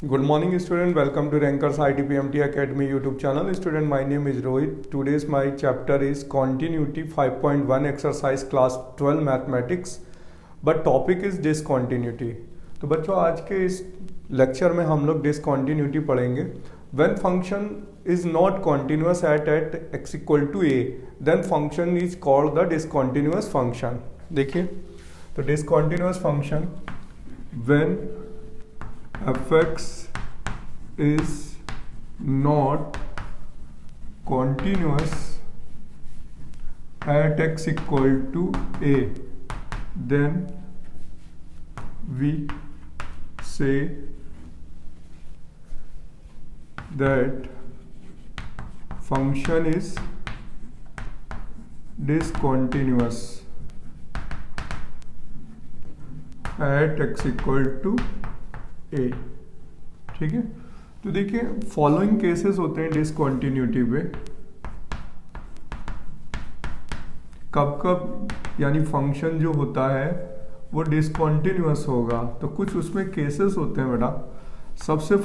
Good morning student, welcome to Rankers ITPMT Academy YouTube channel. Student, my name is Rohit. Today's my chapter is Continuity 5.1 exercise class 12 mathematics, but topic is discontinuity. तो बच्चों आज के इस lecture में हम लोग discontinuity पढ़ेंगे. When function is not continuous at x equal to a, then function is called the discontinuous function. देखिए तो discontinuous function when fx is not continuous at x equal to a, then we say that function is discontinuous at x equal to a. ठीक है, तो देखिए following cases होते हैं discontinuity पे. कब कब यानी फंक्शन जो होता है वो डिसकॉन्टिन्यूअस होगा, तो कुछ उसमें केसेस होते हैं बेटा. सबसे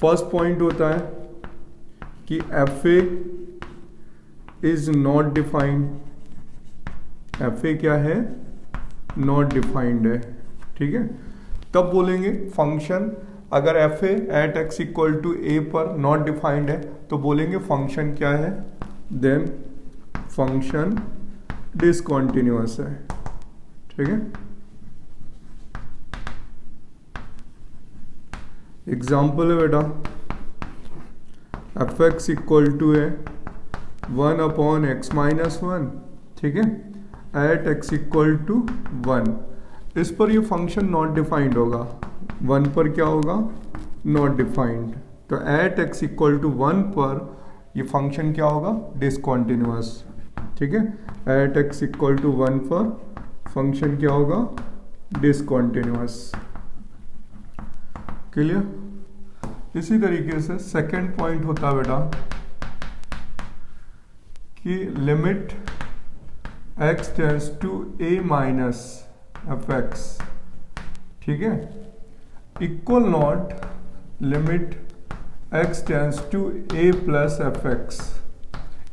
फर्स्ट पॉइंट होता है कि F A is not defined. F A क्या है? नॉट डिफाइंड है. ठीक है, तब बोलेंगे फंक्शन अगर F A at x equal to A पर नॉट डिफाइंड है तो बोलेंगे फंक्शन क्या है? देन फंक्शन डिसकॉन्टिन्यूअस है. ठीक है, एग्जाम्पल है बेटा एफ एक्स इक्वल टू है 1/x-1. ठीक है, एट एक्स इक्वल टू 1. इस पर ये फंक्शन नॉट डिफाइंड होगा. 1 पर क्या होगा? Not defined. तो एट एक्स इक्वल टू 1 पर ये फंक्शन क्या होगा? डिसकॉन्टिन्यूअस. ठीक है, एट एक्स इक्वल टू 1 पर फंक्शन क्या होगा? डिसकॉन्टिन्यूअस. क्लियर? इसी तरीके से सेकंड पॉइंट होता है बेटा कि limit x tends to a minus F x. ठीक है, equal not limit x tends to a plus F x.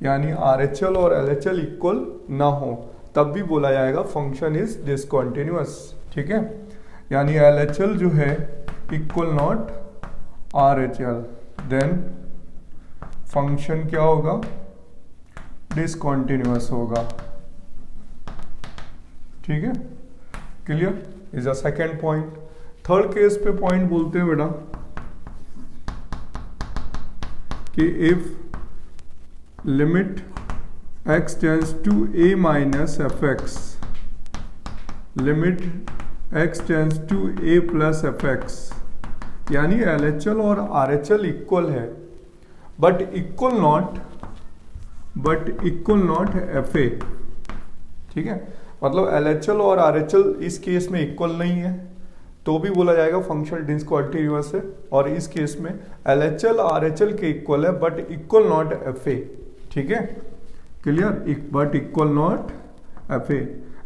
यानी RHL और LHL इक्वल ना हो तब भी बोला जाएगा फंक्शन इज डिसकॉन्टिन्यूअस. ठीक है, यानी LHL जो है equal not RHL, then function क्या होगा? डिसकॉन्टिन्यूअस होगा. ठीक है, clear? Is a second point. Third case पे पॉइंट बोलते हैं बेटा कि if limit x tends to a minus F x, limit x tends to a plus F x, यानी LHL और RHL इक्वल है but equal not f a. ठीक है, मतलब LHL और RHL इस केस में इक्वल नहीं है तो भी बोला जाएगा फंक्शन डिसकॉन्टिन्यूअस है. और इस केस में LHL RHL के इक्वल है but equal not f a. ठीक है, clear? But equal not f A.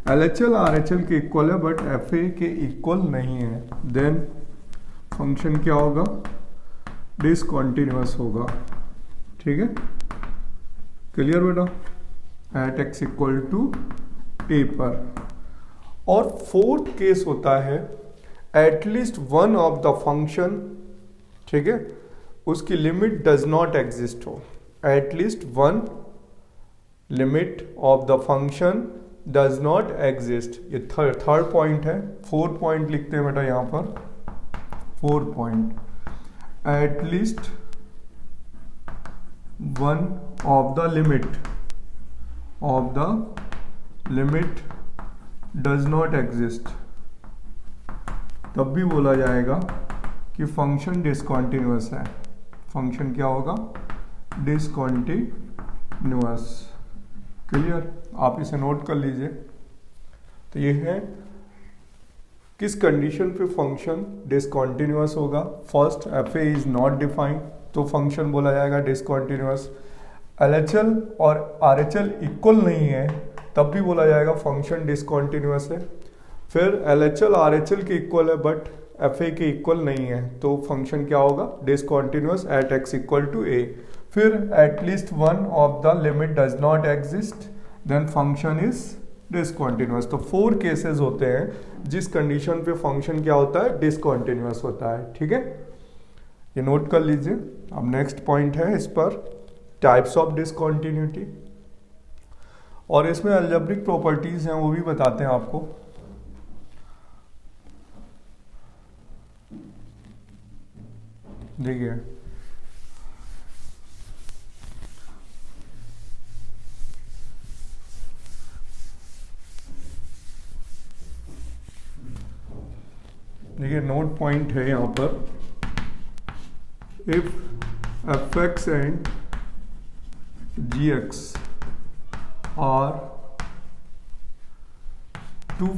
LHL RHL के इक्वल है बट एफ ए के इक्वल नहीं है, देन फंक्शन क्या होगा? डिसकॉन्टिन्यूअस होगा. ठीक है, क्लियर बेटा? Eight x equal to A पर. और फोर्थ केस होता है at least one of the function, ठीक है, उसकी लिमिट डज नॉट एग्जिस्ट हो. At least one limit of the function does not exist. ये थर्ड पॉइंट है. फोर्थ पॉइंट लिखते हैं बेटा यहां पर. Fourth point, at least one of the limit does not exist, तब भी बोला जाएगा कि फंक्शन डिसकॉन्टिन्यूअस है. फंक्शन क्या होगा? डिसकॉन्टिन्यूअस. क्लियर? आप इसे नोट कर लीजिए. तो ये है किस कंडीशन पे फंक्शन डिसकॉन्टिन्यूअस होगा. First, F A is not defined तो फंक्शन बोला जाएगा डिसकॉन्टिन्यूअस. LHL और RHL इक्वल नहीं है तब भी बोला जाएगा फंक्शन डिसकॉन्टिन्यूअस है. फिर LHL RHL के इक्वल है बट एफ ए के इक्वल नहीं है तो फंक्शन क्या होगा, discontinuous at x equal to A. फिर at least one of the limit does not exist then function is discontinuous. तो 4 केसेस होते हैं जिस कंडीशन पे फंक्शन क्या होता है, डिसकंटिन्यूअस होता है। ठीक है, ये नोट कर लीजिए। अब नेक्स्ट पॉइंट है इस पर, टाइप्स ऑफ डिसकंटिन्यूटी, और इसमें अलजेब्रिक प्रॉपर्टीज हैं वो भी बताते हैं आपको। देखिए नोट पॉइंट है यहाँ पर, if f x and g x are two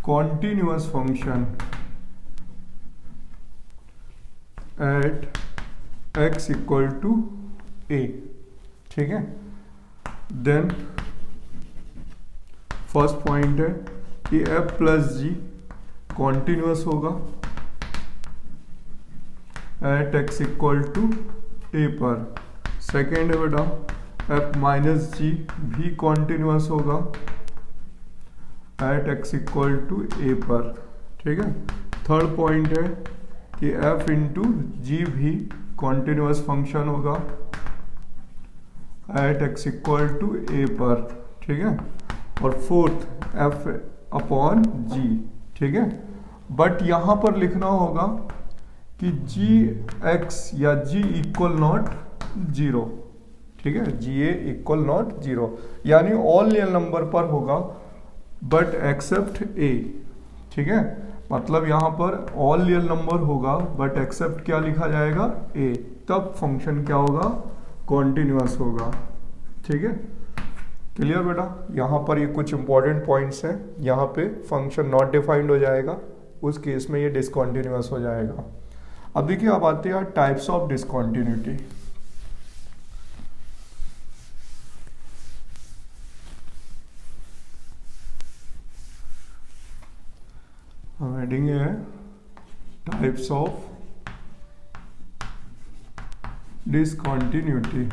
continuous function at x equal to a, ठीक है, देन फर्स्ट पॉइंट है कि f प्लस जी कॉन्टिन्यूअस होगा at x equal to a पर। सेकेंड है बेटा f माइनस जी भी continuous होगा at x equal to a पर। ठीक है, थर्ड पॉइंट है कि f इंटू जी भी कॉन्टिन्यूअस फंक्शन होगा at x equal to a पर। ठीक है, और फोर्थ f अपॉन g। ठीक है, बट यहां पर लिखना होगा कि जी एक्स या g इक्वल नॉट 0। ठीक है, जी ए इक्वल नॉट 0, यानी ऑल रियल नंबर पर होगा बट एक्सेप्ट a। ठीक है, मतलब यहां पर ऑल रियल नंबर होगा बट एक्सेप्ट क्या लिखा जाएगा, a, तब फंक्शन क्या होगा, कॉन्टिन्यूअस होगा। ठीक है, क्लियर बेटा। यहाँ पर ये कुछ इंपॉर्टेंट पॉइंट्स हैं, यहाँ पे फंक्शन नॉट डिफाइंड हो जाएगा, उस केस में ये डिसकंटिन्यूअस हो जाएगा। अब देखिए, अब आते हैं टाइप्स ऑफ डिसकंटिन्यूटी। हम हेडिंग है टाइप्स ऑफ डिसकंटिन्यूटी।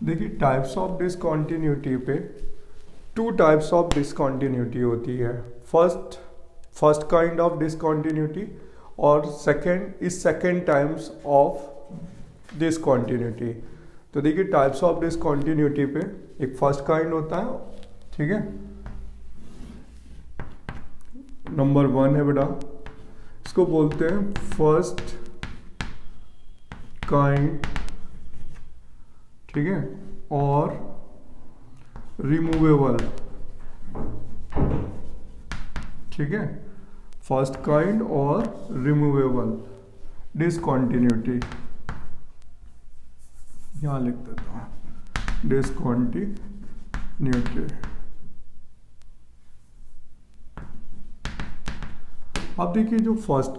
देखिए, टाइप्स ऑफ डिसकंटिन्यूटी पे 2 टाइप्स ऑफ डिसकंटिन्यूटी होती है। फर्स्ट काइंड ऑफ डिसकंटिन्यूटी और सेकेंड टाइप्स ऑफ डिसकंटिन्यूटी। तो देखिए, टाइप्स ऑफ डिसकंटिन्यूटी पे एक फर्स्ट काइंड होता है। ठीक है, नंबर 1 है बेटा, इसको बोलते हैं फर्स्ट काइंड। ठीक है, और रिमूवेबल। ठीक है, फर्स्ट काइंड और रिमूवेबल डिसकंटिन्यूटी, यहां लिख देता हूं डिसकंटिन्यूटी। अब देखिए, जो फर्स्ट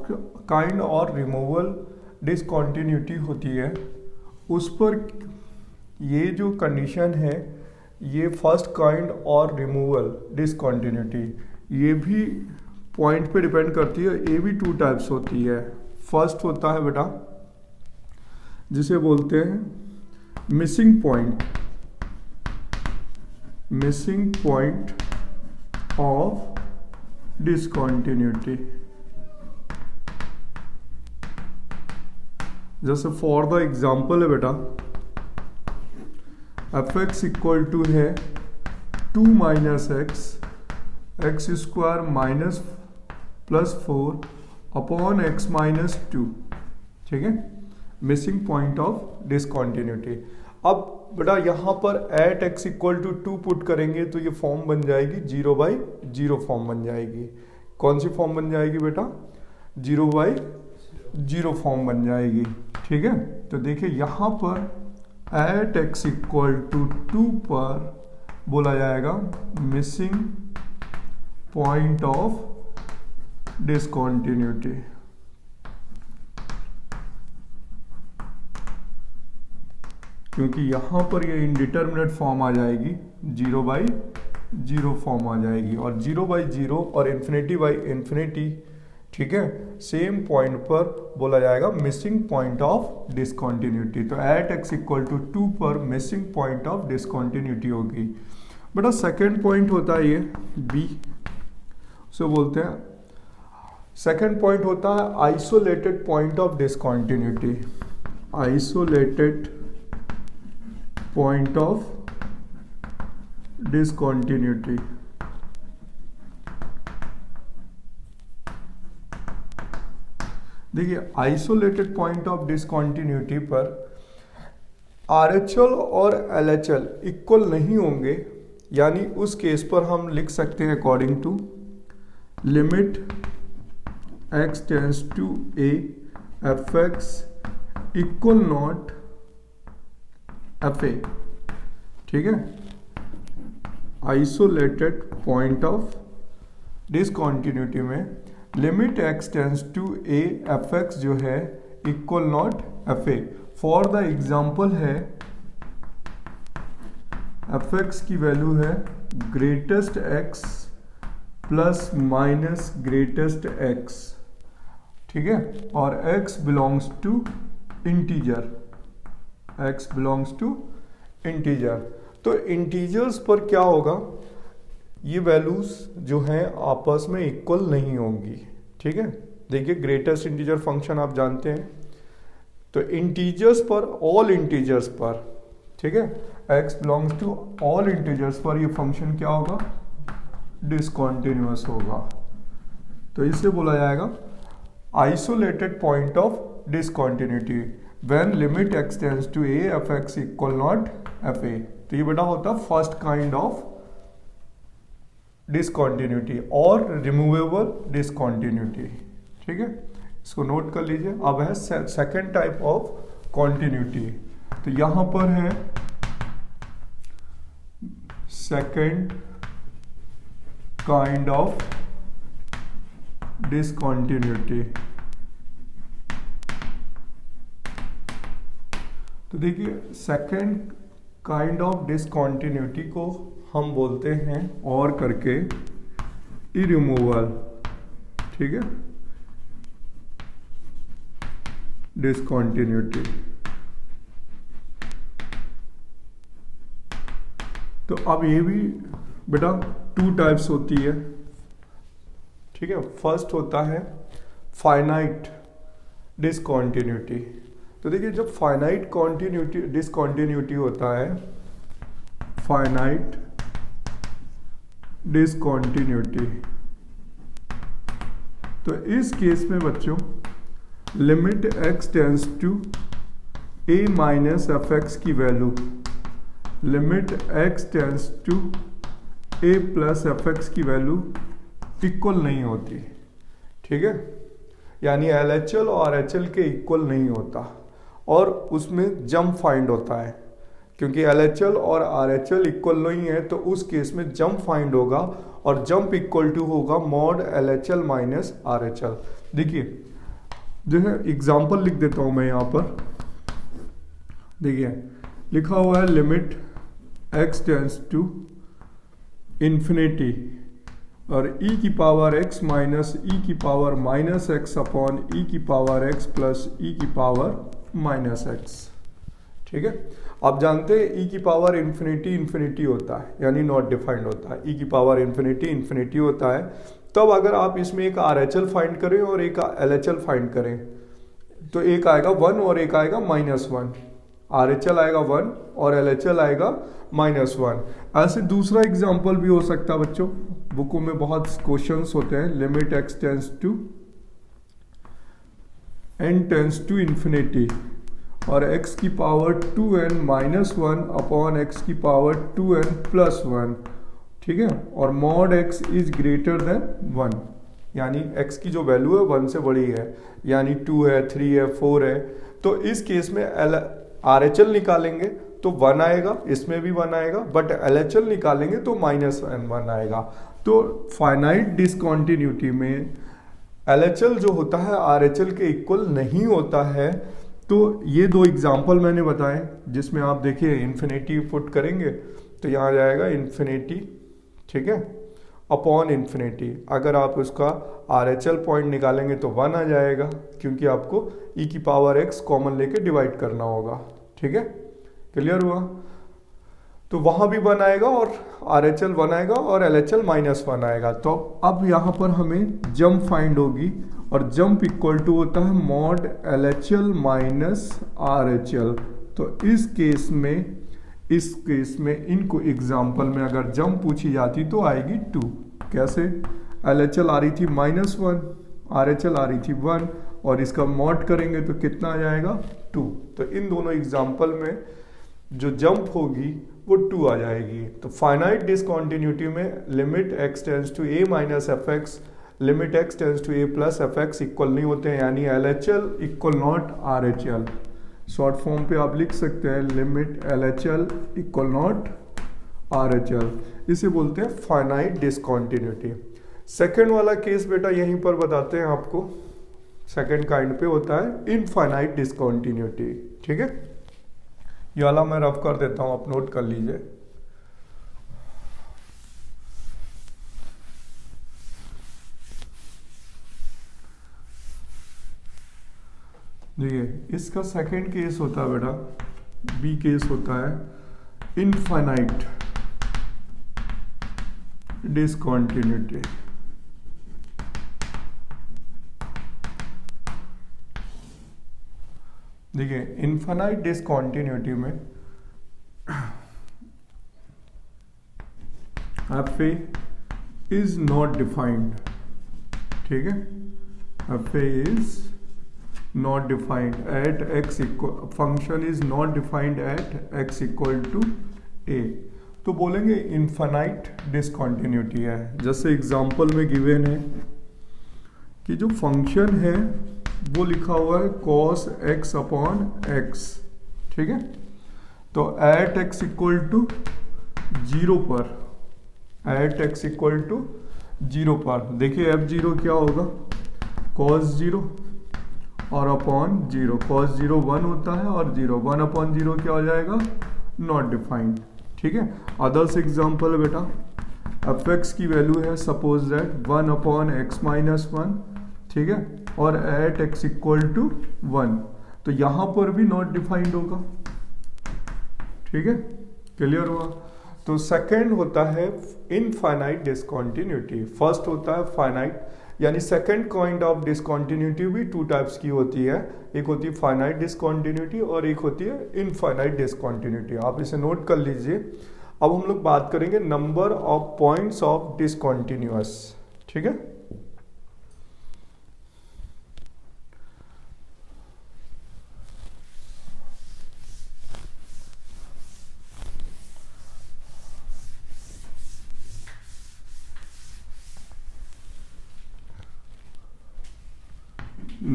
काइंड और रिमूवल डिसकंटिन्यूटी होती है उस पर ये जो कंडीशन है, ये फर्स्ट काइंड और रिमूवल डिसकंटिन्यूटी, ये भी पॉइंट पे डिपेंड करती है। ये भी 2 टाइप्स होती है। फर्स्ट होता है बेटा जिसे बोलते हैं मिसिंग पॉइंट ऑफ डिसकंटिन्यूटी। जैसे फॉर द एग्जाम्पल है बेटा, एफ एक्स इक्वल टू है 2 minus x square minus plus 4 upon x minus 2। ठीक है, मिसिंग पॉइंट ऑफ डिसकंटिन्यूटी। अब बेटा यहाँ पर at x equal to 2 put करेंगे तो ये फॉर्म बन जाएगी 0/0 फॉर्म बन जाएगी। कौन सी फॉर्म बन जाएगी बेटा, 0/0 फॉर्म बन जाएगी। ठीक है, तो देखिए यहाँ पर एट एक्स इक्वल टू 2 पर बोला जाएगा मिसिंग पॉइंट ऑफ डिसकंटिन्यूटी। क्योंकि यहां पर ये इनडिटर्मिनेट फॉर्म आ जाएगी 0/0 जीरो फॉर्म आ जाएगी, और जीरो बाई जीरो और इन्फिनिटी बाई इन्फिनिटी, ठीक है, सेम पॉइंट पर बोला जाएगा मिसिंग पॉइंट ऑफ डिसकॉन्टिन्यूटी। तो एट x इक्वल टू 2 पर मिसिंग पॉइंट ऑफ डिसकॉन्टिन्यूटी होगी। बेटा सेकेंड पॉइंट होता है ये b, उसे बोलते हैं, सेकेंड पॉइंट होता है isolated point of discontinuity. Isolated point of discontinuity. देखिए आइसोलेटेड पॉइंट ऑफ डिसकॉन्टिन्यूटी पर RHL और LHL इक्वल नहीं होंगे, यानी उस केस पर हम लिख सकते हैं according to limit x tends to a fx equal not fa, ठीक है। आइसोलेटेड पॉइंट ऑफ डिसकॉन्टिन्यूटी में limit x tends to a fx जो है equal not fa। For the example है fx की वैल्यू है greatest x plus minus greatest x, ठीक है, और x belongs to integer, x belongs to integer. तो इंटीजर्स पर क्या होगा, ये वैल्यूज जो हैं आपस में इक्वल नहीं होंगी, ठीक है। देखिए ग्रेटेस्ट इंटीजर फंक्शन आप जानते हैं, तो इंटीजर्स पर, ऑल इंटीजर्स पर, ठीक है, x belongs to all integers पर ये फंक्शन क्या होगा, डिसकॉन्टिन्यूअस होगा। तो इसे बोला जाएगा isolated point of discontinuity when limit x tends to a fx equal not fa। तो ये बेटा होता है फर्स्ट काइंड ऑफ डिसकॉन्टिन्यूटी और रिमूवेबल डिसकॉन्टिन्यूटी, ठीक है, इसको नोट कर लीजिए। अब है सेकेंड टाइप ऑफ कॉन्टिन्यूटी, तो यहां पर है सेकेंड काइंड ऑफ डिसकॉन्टिन्यूटी। तो देखिए सेकेंड काइंड ऑफ डिसकॉन्टिन्यूटी को हम बोलते हैं और करके इरिमूवल, ठीक है, डिसकॉन्टिन्यूटी। तो अब ये भी बेटा टू टाइप्स होती है, ठीक है। फर्स्ट होता है फाइनाइट डिसकॉन्टिन्यूटी। तो देखिए जब फाइनाइट कॉन्टिन्यूटी डिसकॉन्टिन्यूटी होता है, फाइनाइट डिसकॉन्टिन्यूटी, तो इस केस में बच्चों limit x tends to a minus F X की value limit x tends to a plus F X की वैल्यू इक्वल नहीं होती, ठीक है, यानी LHL और RHL के इक्वल नहीं होता, और उसमें जंप फाइंड होता है। क्योंकि LHL और RHL इक्वल नहीं है तो उस केस में जंप फाइंड होगा, और जंप इक्वल टू होगा मॉड LHL माइनस RHL। देखिए जो है एग्जाम्पल लिख देता हूं मैं यहाँ पर, देखिए लिखा हुआ है limit x tends to infinity और e की पावर x माइनस e की power minus x upon e की पावर x प्लस e की पावर माइनस x, ठीक है। आप जानते हैं e की पावर इन्फिनिटी इन्फिनिटी होता है, यानी नॉट डिफाइंड होता है, e की पावर इन्फिनिटी इन्फिनिटी होता है। तब अगर आप इसमें एक RHL फाइंड करें और एक LHL फाइंड करें, तो एक आएगा 1 और एक आएगा -1, RHL आएगा 1 और LHL आएगा -1। ऐसे दूसरा एग्जाम्पल भी हो सकता है बच्चों, बुकों में बहुत क्वेश्चंस होते हैं, limit x tends to n tends to infinity और x की power 2n minus 1 upon x की पावर 2n प्लस 1, ठीक है, और mod x is greater than 1, यानी x की जो वैल्यू है 1 से बड़ी है, यानी 2 है, 3 है, 4 है। तो इस केस में RHL निकालेंगे तो 1 आएगा, इसमें भी 1 आएगा, बट LHL निकालेंगे तो -1 आएगा। तो फाइनाइट डिसकॉन्टिन्यूटी में LHL जो होता है RHL के इक्वल नहीं होता है। तो ये दो एग्जाम्पल मैंने बताए, जिसमें आप देखिए इन्फिनिटी पुट करेंगे तो यहाँ जाएगा इन्फिनिटी ठीक है, अपॉन इन्फिनिटी। अगर आप उसका RHL पॉइंट निकालेंगे तो 1 आ जाएगा, क्योंकि आपको e की पावर x कॉमन लेके डिवाइड करना होगा। ठीक है, क्लियर हुआ? तो वहां भी 1 आएगा और RHL 1 आएगा और LHL -1 आएगा। तो अब यहाँ पर हमें जंप फाइंड होगी, और जंप इक्वल टू होता है मॉड LHL माइनस RHL। तो इस केस में इनको एग्जाम्पल में अगर जंप पूछी जाती तो आएगी 2। कैसे? LHL आ रही थी -1, RHL आ रही थी 1, और इसका मॉड करेंगे तो कितना आ जाएगा? 2। तो इन दोनों एग्जाम्पल में जो जंप होगी वो 2 आ जाएगी। तो फाइनाइट डिसकंटिन्यूटी में limit x tends to a minus F x, limit x tends to a plus F x equal नहीं होते हैं, यानी LHL equal not RHL। Short form पे आप लिख सकते हैं limit LHL equal not RHL। इसे बोलते हैं फाइनाइट डिसकंटिन्यूटी। सेकेंड वाला केस बेटा यहीं पर बताते हैं आपको, सेकेंड काइंड पे होता है इनफाइनाइट डिसकंटिन्यूटी। ठीक है, ये वाला मैं रफ कर देता हूं, आप नोट कर लीजिए। देखिए, इसका सेकेंड केस होता है बेटा, बी केस होता है इनफाइनाइट डिसकंटिन्यूटी। देखिए, इनफाइनाइट डिसकंटिन्यूटी में F A is not defined. ठीक है, F A is not defined at x equal, function is not defined at x equal to a। तो बोलेंगे इनफाइनाइट डिसकंटिन्यूटी है। जैसे एग्जांपल में गिवन है कि जो फंक्शन है वो लिखा हुआ है cos x अपॉन x। ठीक है, तो एट x इक्वल टू 0 पर, एट x इक्वल टू 0 पर देखिए f0 क्या होगा? cos 0 और अपॉन 0। cos 0 1 होता है और 0 1 अपॉन 0 क्या हो जाएगा? Not defined. ठीक है, अदर्स एग्जाम्पल बेटा, एफ एक्स की वैल्यू है suppose that 1 upon x minus 1। ठीक है, और एट x इक्वल टू 1, तो यहां पर भी नॉट डिफाइंड होगा। ठीक है, क्लियर हुआ? तो सेकेंड होता है इनफाइनाइट डिसकंटिन्यूटी, फर्स्ट होता है फाइनाइट। यानी सेकंड काइंड ऑफ डिसकंटिन्यूटी भी 2 टाइप्स की होती है, एक होती है फाइनाइट डिसकंटिन्यूटी और एक होती है इनफाइनाइट डिसकंटिन्यूटी। आप इसे नोट कर लीजिए। अब हम लोग बात करेंगे number of points of discontinuous. ठीक है,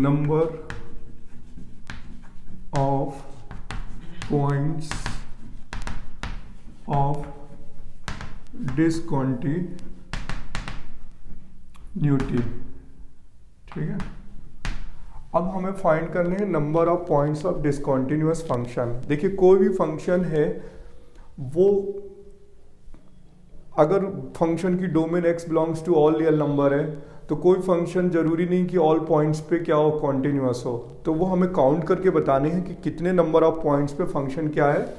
number of points of discontinuity। ठीक है, अब हमें फाइंड करने हैं number of points of discontinuous function. देखिए, कोई भी फंक्शन है वो अगर फंक्शन की domain x belongs to all real number है तो कोई फंक्शन जरूरी नहीं कि ऑल पॉइंट्स पे क्या हो, कॉन्टिन्यूअस हो। तो वो हमें काउंट करके बताने हैं कि कितने नंबर ऑफ पॉइंट्स पे फंक्शन क्या है,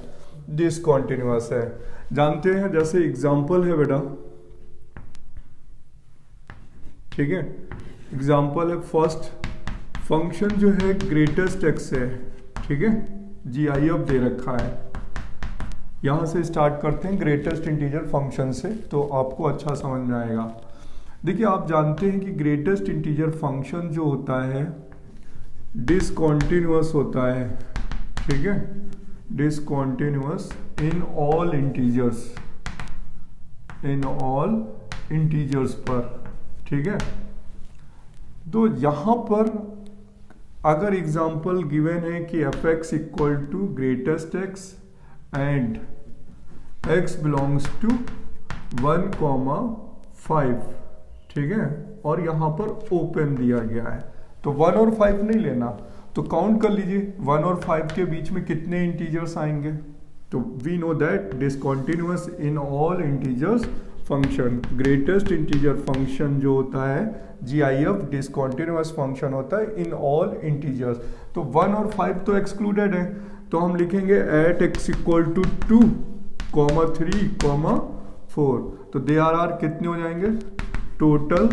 डिसकंटिन्यूअस है। जानते हैं, जैसे एग्जांपल है बेटा, ठीक है, एग्जांपल है फर्स्ट फंक्शन जो है ग्रेटेस्ट एक्स है। ठीक है, GIF दे रखा है। यहां से स्टार्ट करते हैं ग्रेटेस्ट इंटीजर फंक्शन से, तो आपको अच्छा समझ में आएगा। देखिए, आप जानते हैं कि ग्रेटेस्ट इंटीजर फंक्शन जो होता है डिसकंटिन्यूअस होता है। ठीक है, discontinuous in all integers, in all integers पर। ठीक है, तो यहां पर अगर एग्जांपल गिवन है कि f x equal to greatest x and x belongs to 1,5। ठीक है, और यहां पर ओपन दिया गया है, तो 1 और 5 नहीं लेना। तो काउंट कर लीजिए 1 और 5 के बीच में कितने इंटीजर्स आएंगे। तो we know that discontinuous in all integers function, greatest integer function जो होता है GIF डिसकंटिन्यूअस फंक्शन होता है इन ऑल इंटीजर्स। तो 1 और 5 तो एक्सक्लूडेड है, तो हम लिखेंगे एट x इक्वल टू 2, 3, 4। तो दे आर कितने हो जाएंगे, टोटल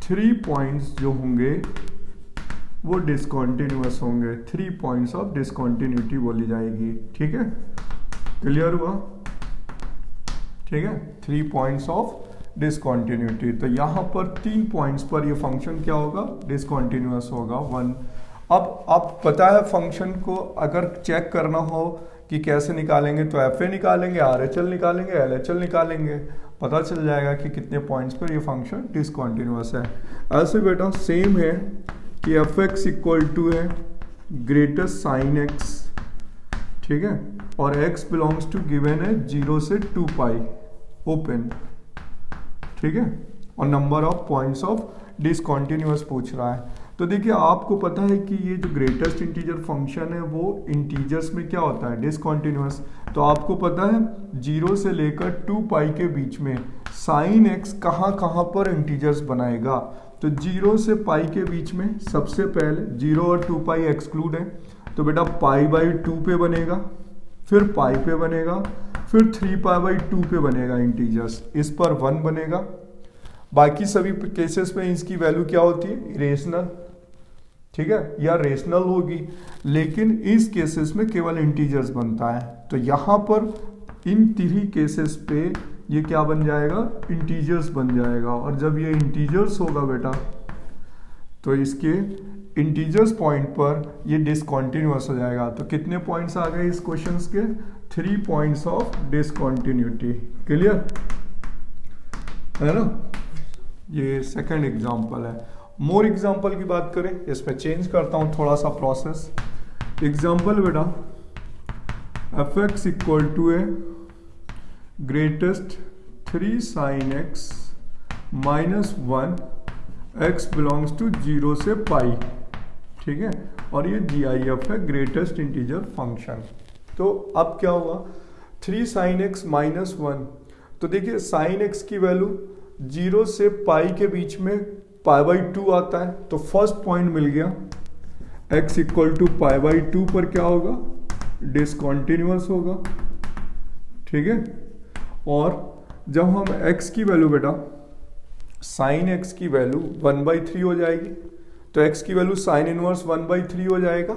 3 पॉइंट्स जो होंगे वो डिसकंटिन्यूअस होंगे, 3 पॉइंट्स ऑफ डिसकंटिन्यूटी बोली जाएगी। ठीक है, क्लियर हुआ? ठीक है, 3 पॉइंट्स ऑफ डिसकंटिन्यूटी। तो यहाँ पर 3 पॉइंट्स पर ये फंक्शन क्या होगा, डिसकंटिन्यूअस होगा 1। अब पता है फंक्शन को अगर चेक करना हो कि कैसे निकालेंगे तो FA निकालेंगे, RHL निकालेंगे, LHL निकालेंगे, पता चल जाएगा कि कितने पॉइंट्स पर ये फंक्शन डिसकंटिन्यूअस है। ऐसे बेटा सेम है कि fx इक्वल टू है ग्रेटेस्ट साइन x, ठीक है, और x बिलोंग्स टू गिवन है 0 से 2 पाई ओपन, ठीक है, और number of points of discontinuous पूछ रहा है। तो देखिए आपको पता है कि ये जो ग्रेटेस्ट इंटीजर फंक्शन है वो इंटीजर्स में क्या होता है, डिसकंटिन्यूअस। तो आपको पता है 0 से लेकर 2 पाई के बीच में साइन x कहाँ कहाँ पर इंटीजर्स बनाएगा। तो 0 से पाई के बीच में सबसे पहले 0 और 2 पाई एक्सक्लूड है, तो बेटा पाई बाई 2 पे बनेगा, फिर पाई पे बनेगा, फिर 3 पाई बाई 2 पे बनेगा इंटीजर्स, इस पर 1 बनेगा। बाकी सभी केसेस में इसकी वैल्यू क्या होती है, इरेशनल, ठीक है, या रेशनल होगी, लेकिन इस केसेस में केवल इंटीजर्स बनता है। तो यहाँ पर इन 3 केसेस पे ये क्या बन जाएगा, इंटीजर्स बन जाएगा। और जब ये इंटीजर्स होगा बेटा तो इसके इंटीजर्स पॉइंट पर ये डिसकंटिन्यूअस हो जाएगा। तो कितने पॉइंट्स आ गए इस क्वेश्चन के, 3 पॉइंट्स ऑफ डिसकंटिन्यूटी। क्लियर है ना? ये सेकंड एग्जांपल है। मोर एग्जांपल की बात करें, इसमें चेंज करता हूं थोड़ा सा प्रोसेस। एग्जांपल बेटा fx इक्वल टू है greatest 3 sine x minus 1 x belongs to 0 से पाई, ठीक है, और ये GIF है ग्रेटेस्ट इंटीजर फंक्शन। तो अब क्या हुआ, 3 साइन x माइनस 1, तो देखिए साइन x की वैल्यू 0 से पाई के बीच में पाई बाई 2 आता है, तो फर्स्ट पॉइंट मिल गया। x equal to pi by 2 पर क्या होगा, डिसकंटिन्यूअस होगा, ठीक है। और जब हम x की वैल्यू बेटा साइन x की वैल्यू 1/3 हो जाएगी, तो x की वैल्यू साइन इनवर्स 1/3 हो जाएगा।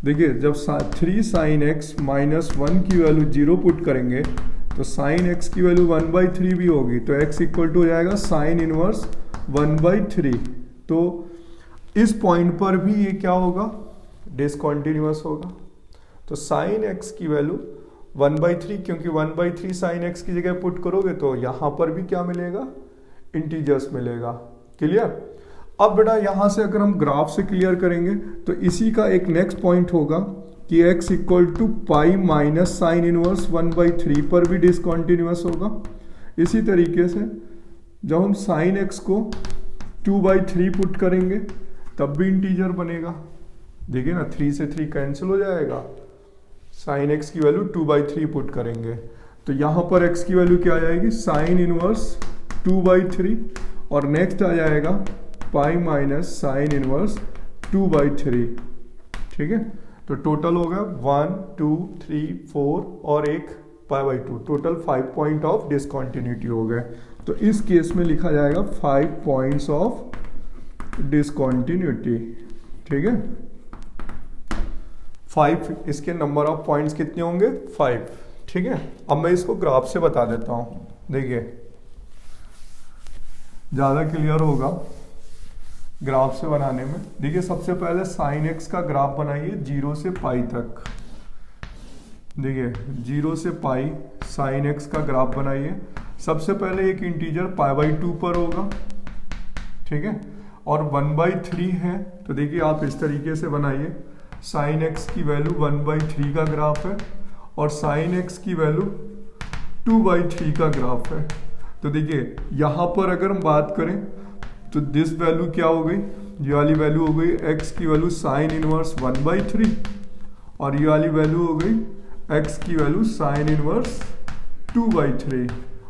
देखिए जब 3 साइन x माइनस 1 की वैल्यू 0 पुट करेंगे तो साइन x की वैल्यू 1/3 भी होगी, तो x इक्वल टू हो जाएगा साइन इनवर्स 1/3। तो इस पॉइंट पर भी ये क्या होगा, डिसकंटिन्यूअस होगा। तो साइन x की वैल्यू 1/3, क्योंकि 1/3 साइन x की जगह पुट करोगे तो यहाँ पर भी क्या मिलेगा, इंटीजर्स मिलेगा। क्लियर? अब बेटा यहाँ से अगर हम ग्राफ से क्लियर करेंगे तो इसी का एक नेक्स्ट पॉइंट होगा कि x equal to pi minus sine inverse 1/3 पर भी डिसकंटिन्यूअस होगा। इसी तरीके से जब हम साइन x को 2/3 पुट करेंगे तब भी इंटीजर बनेगा। देखिए ना, 3 से 3 कैंसिल हो जाएगा, साइन x की वैल्यू 2/3 पुट करेंगे तो यहाँ पर x की वैल्यू क्या आ जाएगी, साइन इनवर्स 2/3, और नेक्स्ट आ जाएगा पाई माइनस साइन इनवर्स 2/3, ठीक है। तो टोटल होगा 1 2 3 4 और एक पाई/2, टोटल 5 पॉइंट ऑफ डिसकंटिन्यूटी हो गए। तो इस केस में लिखा जाएगा 5 पॉइंट्स ऑफ डिसकंटिन्यूटी, ठीक है। 5, इसके नंबर ऑफ पॉइंट्स कितने होंगे, 5, ठीक है। अब मैं इसको ग्राफ से बता देता हूं, देखिए ज्यादा क्लियर होगा ग्राफ से बनाने में। देखिए सबसे पहले साइन x का ग्राफ बनाइए 0 से पाई तक। देखिए 0 से पाई साइन x का ग्राफ बनाइए। सबसे पहले एक इंटीजर पाई/2 पर होगा, ठीक है, और 1/3 है, तो देखिए आप इस तरीके से बनाइए। साइन x की वैल्यू 1/3 का ग्राफ है और साइन x की वैल्यू 2/3 का ग्राफ है। तो देखिए यहाँ पर अगर हम बात करें तो दिस वैल्यू क्या हो गई, ये वाली वैल्यू हो गई x की वैल्यू साइन इनवर्स 1/3, और ये वाली वैल्यू हो गई x की वैल्यू साइन इनवर्स 2/3,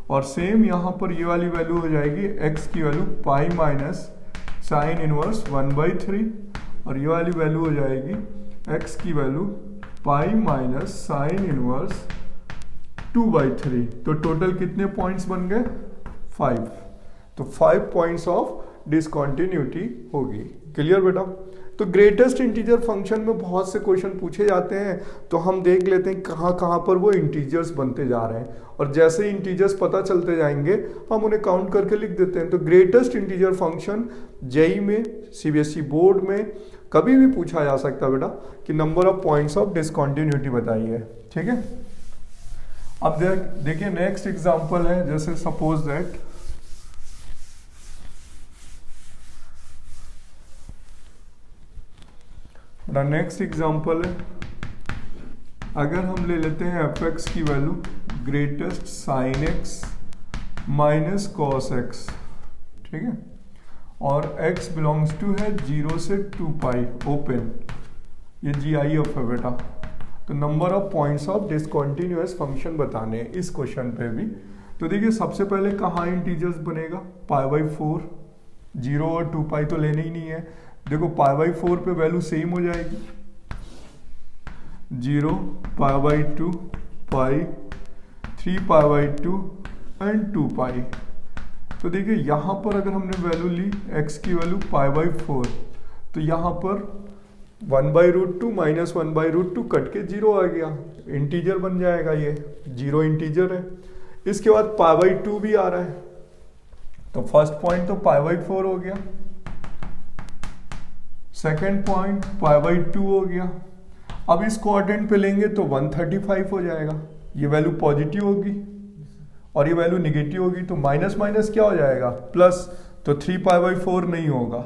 और सेम यहाँ पर ये वाली वैल्यू हो जाएगी x की value pi minus sine inverse 1/3 और ये वाली वैल्यू हो जाएगी x की value pi minus sine inverse 2/3। तो टोटल कितने पॉइंट्स बन गए 5। तो 5 पॉइंट्स ऑफ डिसकंटिन्यूटी होगी। क्लियर बेटा। तो ग्रेटेस्ट इंटीजर फंक्शन में बहुत से क्वेश्चन पूछे जाते हैं, तो हम देख लेते हैं कहाँ कहाँ पर वो इंटीजर्स बनते जा रहे हैं, और जैसे ही इंटीजर्स पता चलते जाएंगे हम उन्हें काउंट करके लिख देते हैं। तो ग्रेटेस्ट इंटीजर फंक्शन जेईई में, सीबीएसई बोर्ड में कभी भी पूछा जा सकता है बेटा कि number of points of discontinuity बताइए। ठीक है। अब देखिए नेक्स्ट एग्जांपल है, जैसे सपोज दैट नेक्स्ट एग्जांपल है, अगर हम ले लेते हैं एफ एक्स की value greatest sine x minus cos x, ठीक है, और x बिलोंग्स टू है 0 से 2 पाई ओपन, ये GIF है बेटा। तो number of points of discontinuous function बताने हैं इस क्वेश्चन पे भी। तो देखिए सबसे पहले कहाँ इंटीजर्स बनेगा, π/4, 0 और 2 पाई तो लेने ही नहीं है। देखो π/4 पे वैल्यू सेम हो जाएगी, 0, π/2, पाई, 3 π/2 एंड 2 पाई। तो देखिए यहाँ पर अगर हमने वैल्यू ली x की वैल्यू π/4, तो यहाँ पर 1/√2 माइनस 1/√2 कट के 0 आ गया, इंटीजर बन जाएगा, ये 0 इंटीजर है। इसके बाद π/2 भी आ रहा है, तो फर्स्ट पॉइंट तो π/4 हो गया, सेकेंड पॉइंट π/2 हो गया। अब इस क्वाड्रेंट पे लेंगे तो 135 हो जाएगा, ये वैल्यू पॉजिटिव होगी और ये वैल्यू निगेटिव होगी, तो माइनस माइनस क्या हो जाएगा प्लस, तो 3 π/4 नहीं होगा।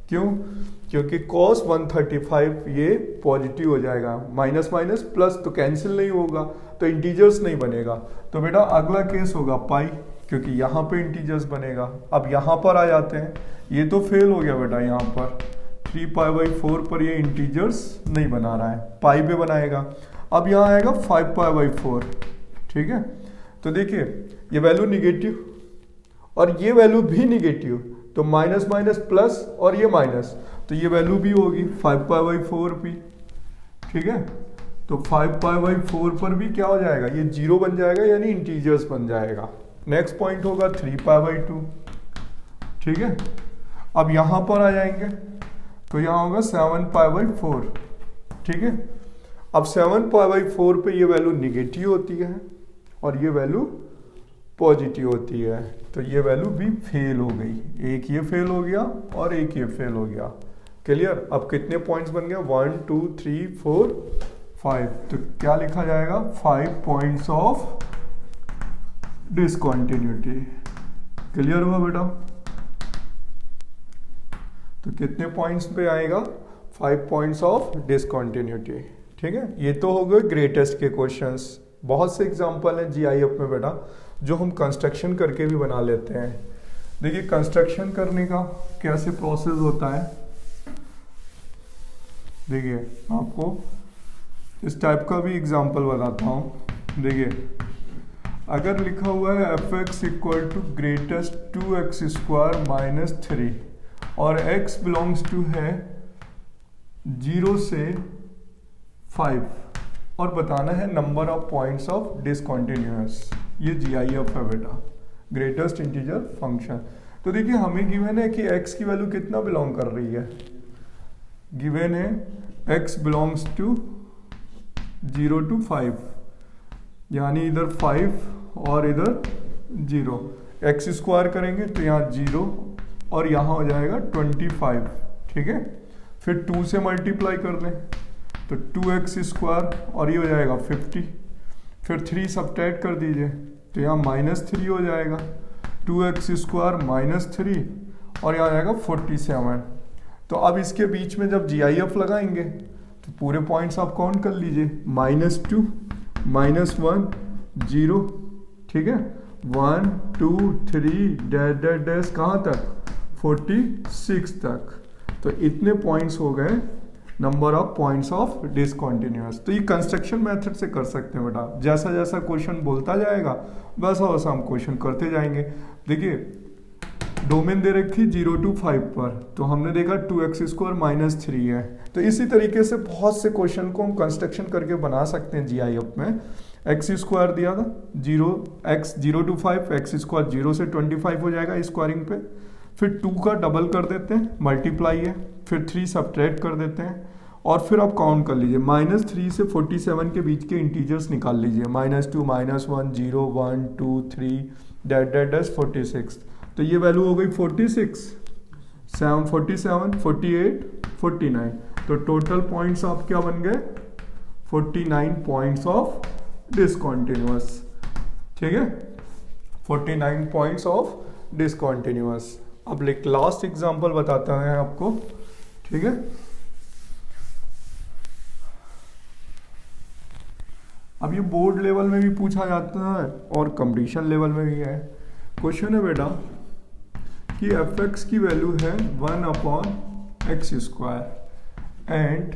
क्यों? क्योंकि cos 135 ये पॉजिटिव हो जाएगा, माइनस माइनस प्लस तो कैंसिल नहीं होगा, तो इंटीजर्स नहीं बनेगा। तो बेटा अगला केस होगा पाई, क्योंकि यहाँ पे इंटीजर्स बनेगा। अब यहाँ पर आ जाते हैं, ये तो फेल हो गया बेटा, यहाँ पर 3 π/4 पर ये इंटीजर्स नहीं बना रहा है, पाई पे बनाएगा। अब यहाँ आएगा 5 π/4, ठीक है। तो देखिए ये वैल्यू निगेटिव और ये वैल्यू भी निगेटिव, तो माइनस माइनस प्लस और ये माइनस, तो ये वैल्यू भी होगी 5 π/4 भी, ठीक है। तो 5 π/4 पर भी क्या हो जाएगा, ये 0 बन जाएगा, यानी इंटीजर्स बन जाएगा। नेक्स्ट पॉइंट होगा 3 π/2, ठीक है। अब यहाँ पर आ जाएंगे तो यहाँ होगा 7 π/4, ठीक है। अब 7 π/4 पे ये वैल्यू निगेटिव होती है और ये वैल्यू पॉजिटिव होती है, तो ये वैल्यू भी फेल हो गई, एक ये फेल हो गया और एक ये फेल हो गया। क्लियर। अब कितने पॉइंट्स बन गए, 1 2 3 4 5, तो क्या लिखा जाएगा 5 पॉइंट्स ऑफ डिसकंटिन्यूटी। क्लियर हुआ बेटा। तो कितने पॉइंट्स पे आएगा, 5 पॉइंट्स ऑफ डिसकंटिन्यूटी, ठीक है। ये तो हो गए ग्रेटेस्ट के क्वेश्चंस। बहुत से एग्जांपल हैं GIF में बेटा जो हम कंस्ट्रक्शन करके भी बना लेते हैं। देखिए कंस्ट्रक्शन करने का कैसे प्रोसेस होता है, देखिए आपको इस टाइप का भी एग्जांपल बताता हूँ। देखिए अगर लिखा हुआ है f(x) equal to greatest 2x² minus 3 और x बिलोंग्स टू है 0 से 5 और बताना है number of points of discontinuous, ये GIF है बेटा, ग्रेटेस्ट इंटीजर फंक्शन। तो देखिए हमें गिवन है कि x की वैल्यू कितना बिलोंग कर रही है, गिवन है x बिलोंग्स टू 0 to 5, यानी इधर 5 और इधर 0, x² करेंगे तो यहाँ 0 और यहाँ हो जाएगा 25, ठीक है। फिर 2 से मल्टीप्लाई कर दें तो 2x² और ये हो जाएगा 50, फिर 3 सब्ट्रैक्ट कर दीजिए तो यहाँ -3 हो जाएगा, 2x² माइनस 3 और यहाँ आ जाएगा 47। तो अब इसके बीच में जब GIF लगाएंगे तो पूरे पॉइंट्स आप काउंट कर लीजिए, -2 -1 0, ठीक है, 1 2 3 डैश डैश डैश कहाँ तक 46 तक। तो इतने पॉइंट्स हो गए number of points of discontinuous. तो ये कंस्ट्रक्शन मेथड से कर सकते हैं बेटा, जैसा जैसा क्वेश्चन बोलता जाएगा वैसा वैसा हम क्वेश्चन करते जाएंगे। देखिए डोमेन दे रखी 0 to 5 पर, तो हमने देखा 2x² - 3 है। तो इसी तरीके से बहुत से क्वेश्चन को हम कंस्ट्रक्शन करके बना सकते हैं GIF में। x² दिया था 0 to 5, x² 0 से 25 हो जाएगा स्क्वायरिंग पे, फिर 2 का डबल कर देते हैं, मल्टीप्लाई है, फिर 3 सब्ट्रैक्ट कर देते हैं, और फिर आप काउंट कर लीजिए -3 से 47 के बीच के इंटीजर्स निकाल लीजिए, -2 -1 0 1 2 3 डैश 46। तो ये वैल्यू हो गई 46 7 47 48 49। तो टोटल पॉइंट्स आप क्या बन गए 49 पॉइंट्स ऑफ डिसकंटिन्यूअस। ठीक है 49 पॉइंट्स ऑफ डिसकंटिन्यूअस। अब लास्ट एग्जांपल बताता है आपको। ठीक है अब ये बोर्ड लेवल में भी पूछा जाता है और कंपटीशन लेवल में भी है। क्वेश्चन है बेटा कि fx की वैल्यू है 1/x² एंड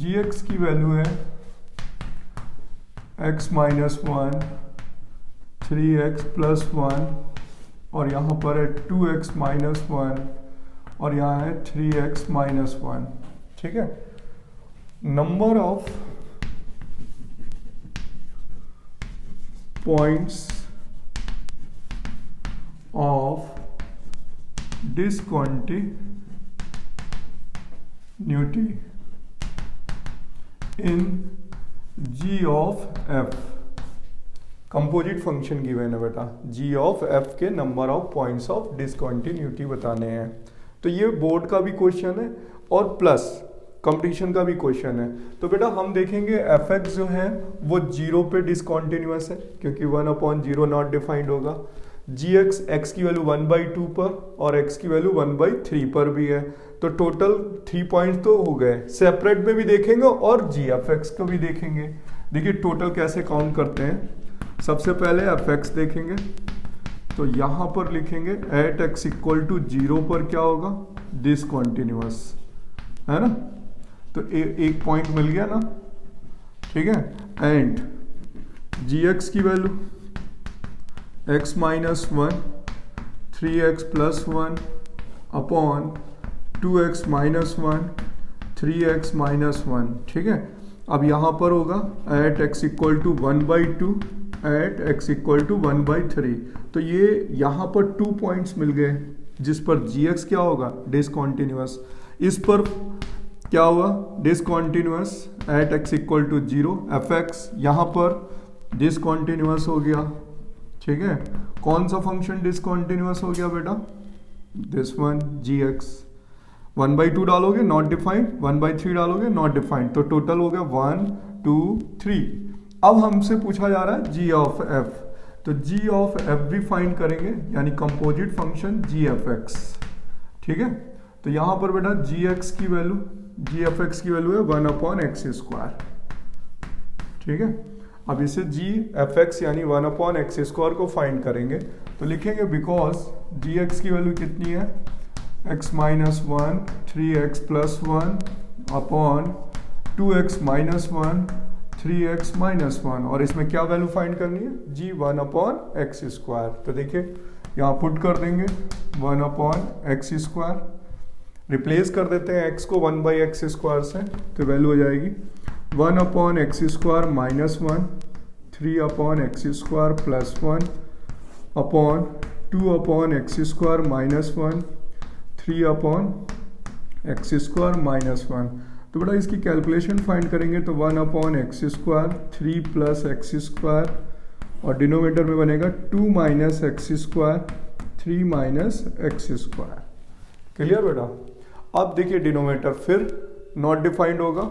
gx की वैल्यू है x - 1 3x + 1 और यहाँ पर है 2x - 1 और यहाँ है 3x - 1। ठीक है number of points of discontinuity in g of f। Composite function given है बेटा, g of f के number of points of discontinuity बताने हैं। तो ये बोर्ड का भी क्वेश्चन है और प्लस कंपटीशन का भी क्वेश्चन है। तो बेटा हम देखेंगे fx जो है वो 0 पे डिसकंटिन्यूअस है क्योंकि 1/0 नॉट डिफाइंड होगा। gx x की वैल्यू 1/2 पर और x की वैल्यू 1/3 पर भी है। तो टोटल 3 पॉइंट तो हो गए। सेपरेट में भी देखेंगे और gfx को भी देखेंगे। देखिए टोटल कैसे काउंट करते हैं। सबसे पहले fx देखेंगे तो यहाँ पर लिखेंगे एट x = 0 पर क्या होगा डिसकंटिन्यूअस है ना। तो एक पॉइंट मिल गया ना। ठीक है एंड gx की value x - 1 3x + 1 upon 2x - 1 3x - 1। ठीक है अब यहाँ पर होगा एट x = 1/2 एट x = 1/3। तो ये यहाँ पर 2 पॉइंट्स मिल गए जिस पर gx क्या होगा डिसकंटिन्यूअस, इस पर क्या हुआ डिसकंटिन्यूअस एट x = 0। fx यहाँ पर डिसकंटिन्यूअस हो गया। ठीक है कौन सा फंक्शन डिसकंटिन्यूअस हो गया बेटा दिस वन gx। 1/2 डालोगे नॉट डिफाइंड, 1/3 डालोगे नॉट डिफाइंड, तो टोटल हो गया 1 2 3। अब हमसे पूछा जा रहा है g of f, तो g of f भी फाइंड करेंगे यानी कंपोजिट फंक्शन gfx। ठीक है तो यहाँ पर बेटा gx की वैल्यू gfx की वैल्यू है 1/x²। ठीक है अब इसे gfx यानी 1/x² को फाइंड करेंगे तो लिखेंगे बिकॉज gx की वैल्यू कितनी है x - 1 3x + 1 upon 2x - 1 3x - 1 और इसमें क्या वैल्यू फाइंड करनी है g 1/x²। तो देखिए यहाँ पुट कर देंगे 1/x², रिप्लेस कर देते हैं x को 1/x² से, तो वैल्यू हो जाएगी 1/x² - 1 3/x² + 1 upon 2/x² - 1 3/x² - 1। तो बेटा इसकी कैलकुलेशन फाइंड करेंगे तो 1/x² 3 + x² और डिनोमिनेटर में बनेगा 2 - x² 3 - x²। क्लियर बेटा। अब देखिए डिनोमिनेटर फिर नॉट डिफाइंड होगा।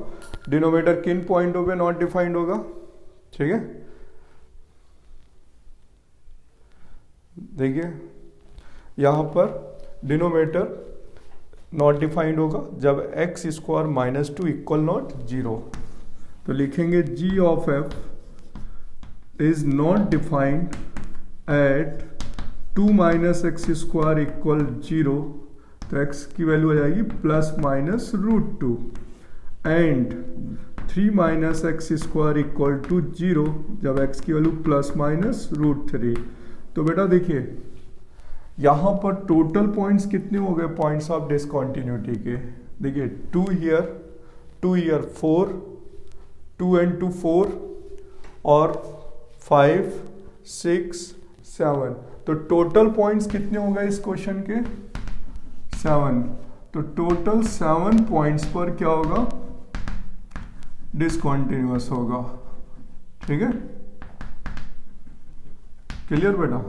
डिनोमिनेटर किन पॉइंटों पे नॉट डिफाइंड होगा। ठीक है देखिए यहां पर डिनोमिनेटर नॉट डिफाइंड होगा जब x² - 2 = 0। तो लिखेंगे g of f is not defined at 2 - x² = 0 तो x की वैल्यू आ जाएगी ±√2 and 3 minus x square equal to 0 जब x की वैल्यू ±√3। तो बेटा देखिए यहाँ पर टोटल पॉइंट्स कितने हो गए पॉइंट्स ऑफ डिसकंटिन्यूटी के, देखिए 2 हियर 4, 2 and 2 4 और 5 6 7। तो टोटल पॉइंट्स कितने हो गए इस क्वेश्चन के 7। तो टोटल 7 पॉइंट्स पर क्या होगा डिसकंटिन्यूअस होगा। ठीक है, क्लियर बेटा,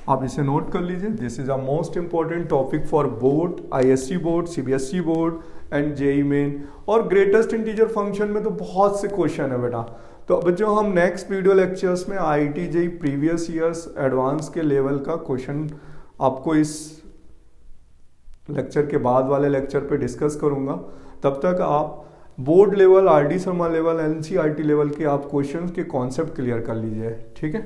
आप इसे नोट कर लीजिए। This is a most important topic for board, ISC board, CBSE board and JEE main. और ग्रेटेस्ट इंटीजर फंक्शन में तो बहुत से क्वेश्चन है बेटा। तो अब जो हम नेक्स्ट वीडियो लेक्चर्स में IIT JEE previous years advance के लेवल का क्वेश्चन आपको इस लेक्चर के बाद वाले लेक्चर पे डिस्कस करूंगा। तब तक आप board level, RD Sharma level, NCERT level के आप क्वेश्चंस के कॉन्सेप्ट क्लियर कर लीजिए। ठीक है।